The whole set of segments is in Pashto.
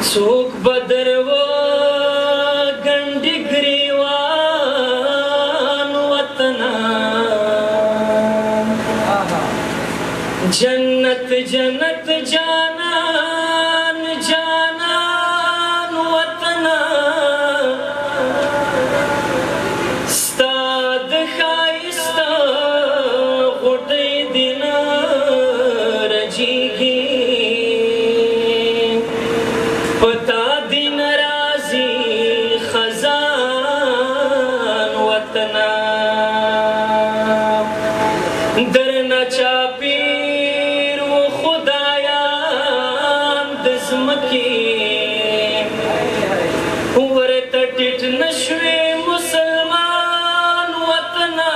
څوک به دروګنډي ګریوان وطنه جنت جنت جانان جانان وطنه ستا د ښایسته غوټۍ دې نه رجیږي پتا دې نه راځي خزان وطنه درنه چاپېر و خدایان د ځمکې ورته ټیټ نه شوې مسلمان وطنه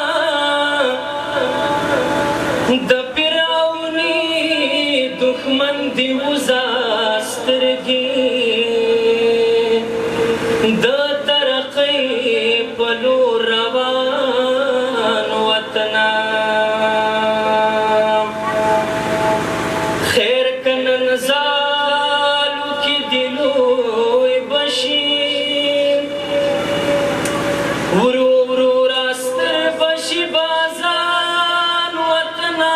د فرعوني دښمن دې وځه سترګې د ترقۍ په لور روان وطنه خیر که نن زالو کې دې لوی بشي ورو ورو راستر بشي بازان وطنه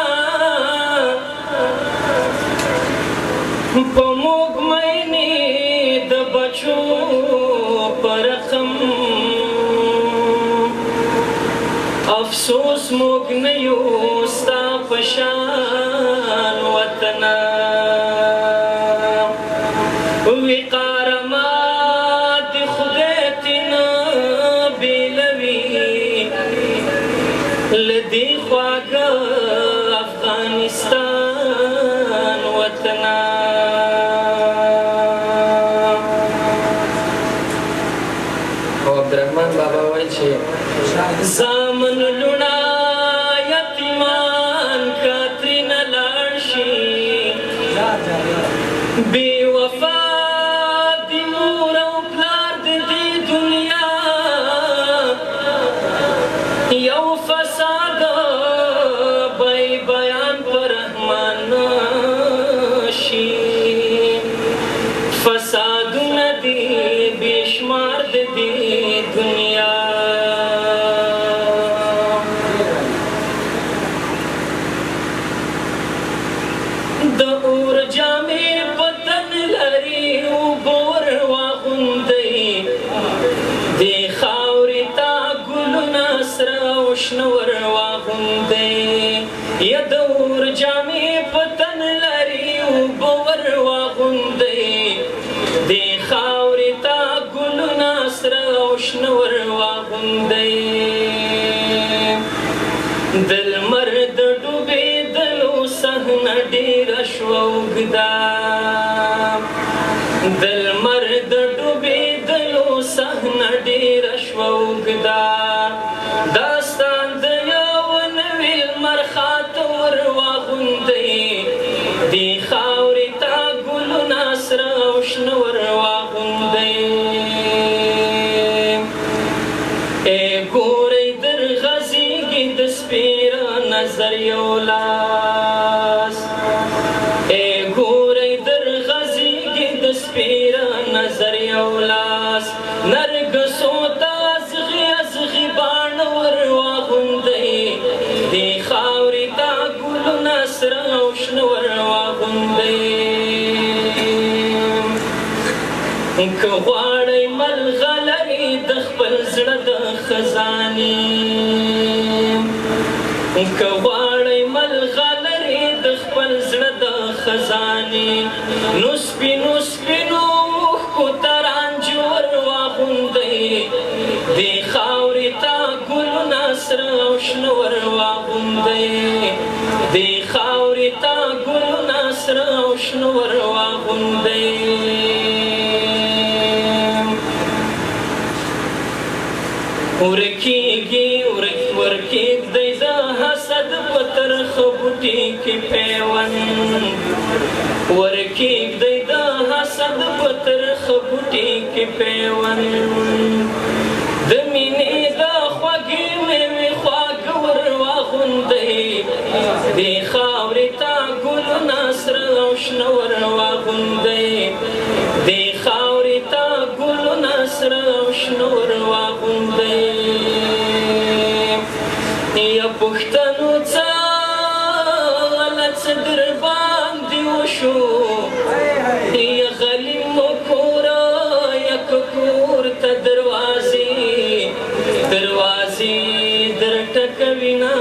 په موږ مینې د بچو په رقم افسوس موږ نه یو ستا په شان وطنه وقار مات خدای تینا بیلوي له دې خواږه افغانستان وطنه عبدالرحمن بابا وایي چې زامن لوڼه یتیمان که ترېنه لاړ شي بې وفا د مور او پلار د دې دنیا یو فساد به بیان پر رحمان شي فسادونه دي بې شمار د دې دنیا د اور جامې په تن لري اوبه ور واغوندئ دې خاورې ته ګلونه سره او شنه ور واغوندئ یا د اور جامې په تن لري اوبه ور واغوندئ دې خاورې ته ګلونه سره او شنه ور واغوندئ د لمر د ډوبېدلو صحنه ډېره شوه اوږده د لمر د ډوبېدلو صحنه ډېره شوه اوږده داستان د یوه نوي لمر خاته ور واغوندئ دې خاورې ته ګلونه سره او شنه ور واغوندئ ای ګورئ در غځېږي د سپېره نظر یو لاس ای ګورئ در غځېږي د سپېره نظر یو لاس نرګسو ته ازغي ازغي باڼه ور واغوندئ دې خاورې ته ګلونه سره او شنه ور واغوندئ که غواړئ ملغلرې د خپل زړه د خزانې که غواړئ ملغلرې د خپل زړه د خزانې نو سپینو سپینو اوښکو ته رانجې ور واغوندئ دې خاورې ته ګلونه سره او شنه ور واغوندئ دې خاورې ته ګلونه سره او شنه ور واغوندئ ورکېږي ورکېږدئ د حسد په ترخه بوټي کې پیوند ورکېږدئ د حسد په ترخه بوټي کې پیوند د مینې د خوږې مېوې خواږه ور واغوندئ دې خاورې ته ګلونه سره او شنه ور واغوندئ دې سره او شنه ور واغوندئ یا پښتنو څه غلط څه در باندې وشو یا غلیم مو کوره یا که کور ته دروازې در ټکوینه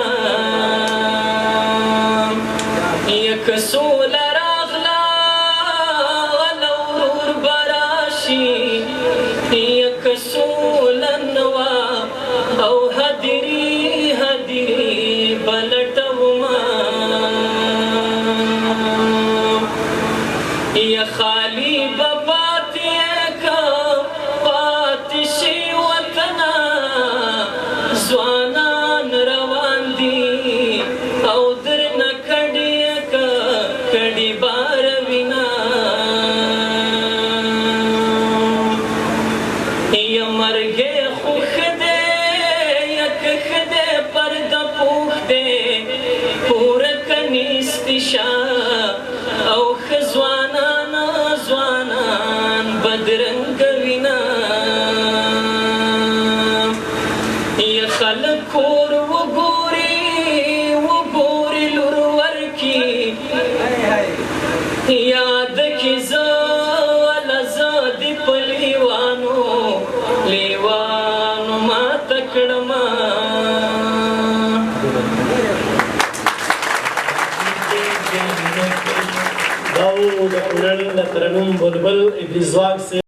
یا که سوله راغله غله ورور به راشي یا که سوله نه وه او هدیرې به لټومه یا خالی به پاتې شي وطنه ځوانان روان دي او درنه کډې بار وینا یا مرګې خوښ دی یا کښ دی پرده پوښ دی پوره کنیستی شه او ښه ځوانان بدرنګه وینا یا خلک کور وګوري لور ورکي یاد کې زه د په لیوانو ماته کړمه دا و د کونړ د ترنم بلبل ابن ځواک